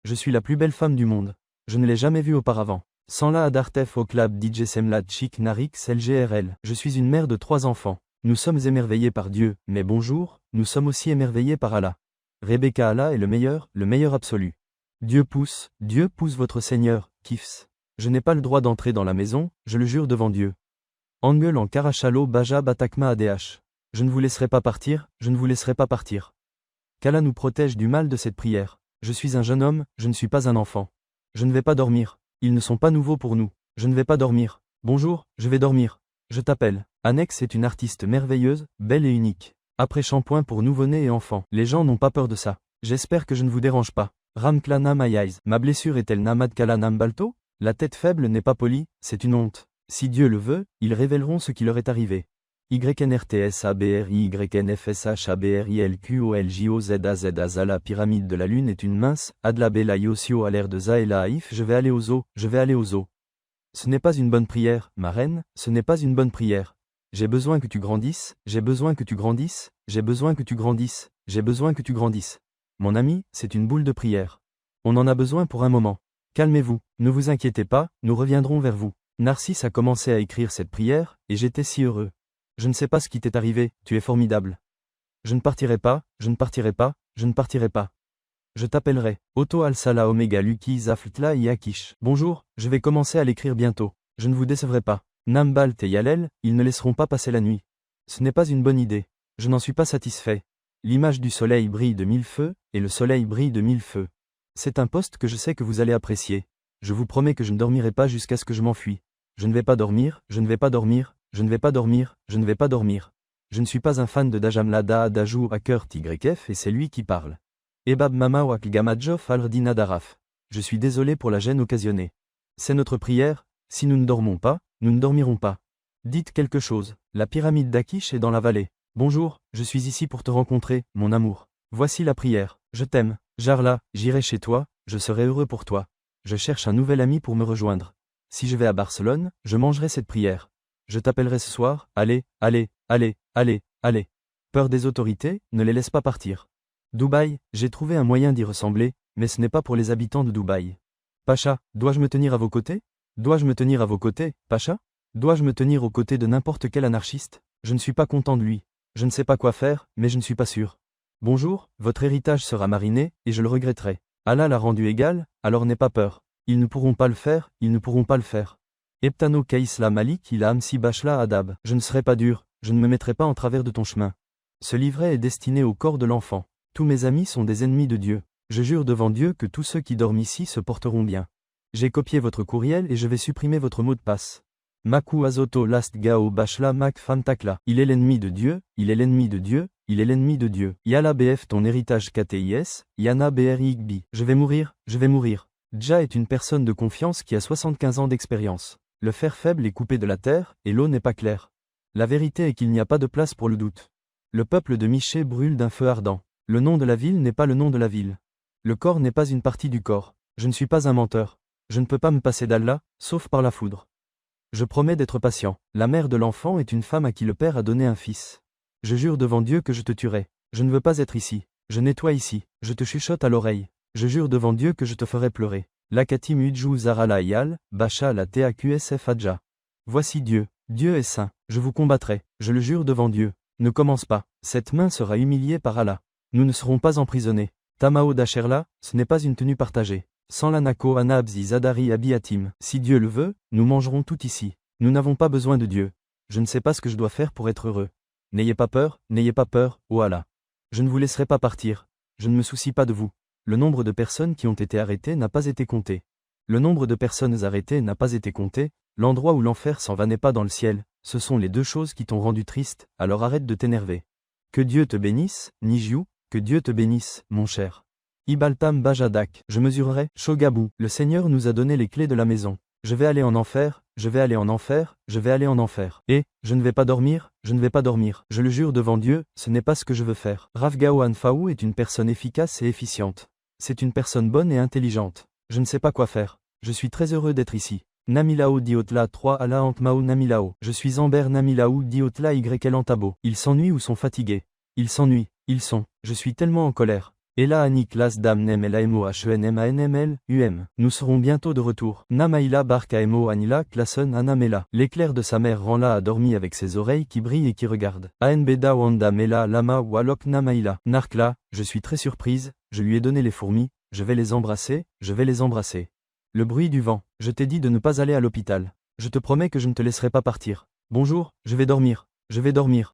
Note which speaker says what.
Speaker 1: Je suis la plus belle femme du monde. Je ne l'ai jamais vue auparavant. Sans la Adartef au club DJ Semlad Chic Narix LGRL. Je suis une mère de 3 enfants. Nous sommes émerveillés par Dieu, mais bonjour, nous sommes aussi émerveillés par Allah. Rebecca, Allah est le meilleur absolu. Dieu pousse votre Seigneur, Kifs. Je n'ai pas le droit d'entrer dans la maison, je le jure devant Dieu. Angel en Karachalo Baja Batakma ADH. Je ne vous laisserai pas partir, je ne vous laisserai pas partir. Qu'Allah nous protège du mal de cette prière. Je suis un jeune homme, je ne suis pas un enfant. Je ne vais pas dormir. Ils ne sont pas nouveaux pour nous. Je ne vais pas dormir. Bonjour, je vais dormir. Je t'appelle. Annex est une artiste merveilleuse, belle et unique. Après shampoing pour nouveau-nés et enfants. Les gens n'ont pas peur de ça. J'espère que je ne vous dérange pas. Ramkla Nam Ayaiz. Ma blessure est-elle Namad Kala Nam Balto? La tête faible n'est pas polie, c'est une honte. Si Dieu le veut, ils révéleront ce qui leur est arrivé. YNRTSABRIYNFSHABRILQOLJOZAZAZ. La pyramide de la lune est une mince, Adlabela Yosio à l'air de Zaela Haïf. Je vais aller aux eaux, je vais aller aux eaux. Ce n'est pas une bonne prière, ma reine, ce n'est pas une bonne prière. J'ai besoin que tu grandisses, j'ai besoin que tu grandisses, j'ai besoin que tu grandisses, j'ai besoin que tu grandisses. Mon ami, c'est une boule de prière. On en a besoin pour un moment. Calmez-vous, ne vous inquiétez pas, nous reviendrons vers vous. Narcisse a commencé à écrire cette prière, et j'étais si heureux. Je ne sais pas ce qui t'est arrivé, tu es formidable. Je ne partirai pas, je ne partirai pas, je ne partirai pas. Je t'appellerai. Otto Al-Salah Omega Luki Zafltla Yakish. Bonjour, je vais commencer à l'écrire bientôt. Je ne vous décevrai pas. Nambalt et Yalel, ils ne laisseront pas passer la nuit. Ce n'est pas une bonne idée. Je n'en suis pas satisfait. L'image du soleil brille de 1000 feux, et le soleil brille de 1000 feux. C'est un poste que je sais que vous allez apprécier. Je vous promets que je ne dormirai pas jusqu'à ce que je m'enfuis. Je ne vais pas dormir, je ne vais pas dormir, je ne vais pas dormir, je ne vais pas dormir. Je ne suis pas un fan de Dajamlada Dajour Hacker Tigrekef et c'est lui qui parle. Ebab Mama Wak Gamadjof Al-Rdina Daraf. Je suis désolé pour la gêne occasionnée. C'est notre prière, si nous ne dormons pas, nous ne dormirons pas. Dites quelque chose, la pyramide d'Akish est dans la vallée. Bonjour, je suis ici pour te rencontrer, mon amour. Voici la prière, je t'aime. Jarla, j'irai chez toi, je serai heureux pour toi. Je cherche un nouvel ami pour me rejoindre. Si je vais à Barcelone, je mangerai cette prière. Je t'appellerai ce soir, allez, allez, allez, allez, allez. Peur des autorités, ne les laisse pas partir. Dubaï, j'ai trouvé un moyen d'y ressembler, mais ce n'est pas pour les habitants de Dubaï. Pacha, dois-je me tenir à vos côtés? Dois-je me tenir à vos côtés, Pacha? Dois-je me tenir aux côtés de n'importe quel anarchiste? Je ne suis pas content de lui. Je ne sais pas quoi faire, mais je ne suis pas sûr. Bonjour, votre héritage sera mariné, et je le regretterai. Allah l'a rendu égal, alors n'aie pas peur. Ils ne pourront pas le faire, ils ne pourront pas le faire. Ebtano Kaisla Malik il a Amsi Bashla Adab. Je ne serai pas dur, je ne me mettrai pas en travers de ton chemin. Ce livret est destiné au corps de l'enfant. Tous mes amis sont des ennemis de Dieu. Je jure devant Dieu que tous ceux qui dorment ici se porteront bien. J'ai copié votre courriel et je vais supprimer votre mot de passe. Maku Azoto Last Gao Bashla Mak Famtakla. Il est l'ennemi de Dieu, il est l'ennemi de Dieu, il est l'ennemi de Dieu. Yala BF ton héritage KTIS, Yana BRIGB. Je vais mourir, je vais mourir. Dja est une personne de confiance qui a 75 ans d'expérience. Le fer faible est coupé de la terre, et l'eau n'est pas claire. La vérité est qu'il n'y a pas de place pour le doute. Le peuple de Miché brûle d'un feu ardent. Le nom de la ville n'est pas le nom de la ville. Le corps n'est pas une partie du corps. Je ne suis pas un menteur. Je ne peux pas me passer d'Allah, sauf par la foudre. Je promets d'être patient. La mère de l'enfant est une femme à qui le père a donné un fils. Je jure devant Dieu que je te tuerai. Je ne veux pas être ici. Je nettoie ici. Je te chuchote à l'oreille. Je jure devant Dieu que je te ferai pleurer. Lakatim Udjou Zarala Yal, Bacha la TAQSF Adja. Voici Dieu. Dieu est saint. Je vous combattrai. Je le jure devant Dieu. Ne commence pas. Cette main sera humiliée par Allah. Nous ne serons pas emprisonnés. Tamao Dacherla, ce n'est pas une tenue partagée. Sans l'anako Anabzi Zadari Abiatim. Si Dieu le veut, nous mangerons tout ici. Nous n'avons pas besoin de Dieu. Je ne sais pas ce que je dois faire pour être heureux. N'ayez pas peur, ô Allah. Je ne vous laisserai pas partir. Je ne me soucie pas de vous. Le nombre de personnes qui ont été arrêtées n'a pas été compté. Le nombre de personnes arrêtées n'a pas été compté, l'endroit où l'enfer s'en va n'est pas dans le ciel, ce sont les deux choses qui t'ont rendu triste, alors arrête de t'énerver. Que Dieu te bénisse, Nijiu, que Dieu te bénisse, mon cher. Ibaltam Bajadak, je mesurerai, Shogabu, le Seigneur nous a donné les clés de la maison. Je vais aller en enfer, je vais aller en enfer, je vais aller en enfer. Et, je ne vais pas dormir, je ne vais pas dormir. Je le jure devant Dieu, ce n'est pas ce que je veux faire. Rafgao Anfaou est une personne efficace et efficiente. C'est une personne bonne et intelligente. Je ne sais pas quoi faire. Je suis très heureux d'être ici. Namilao Diotla 3 Ala Antmao Namilao. Je suis Amber Namilao Diotla YL Antabo. Ils s'ennuient ou sont fatigués. Ils s'ennuient. Ils sont. Je suis tellement en colère. Ela Anik Las Dam Nem Elaemo HENMANML, UM. Nous serons bientôt de retour. Namaila Bark Aemo Anila Klassen Anamela. L'éclair de sa mère Ranla a dormi avec ses oreilles qui brillent et qui regardent. Anbeda Wanda Mela Lama Walok Namaila. Narkla, je suis très surprise, je lui ai donné les fourmis, je vais les embrasser, je vais les embrasser. Le bruit du vent. Je t'ai dit de ne pas aller à l'hôpital. Je te promets que je ne te laisserai pas partir. Bonjour, je vais dormir. Je vais dormir.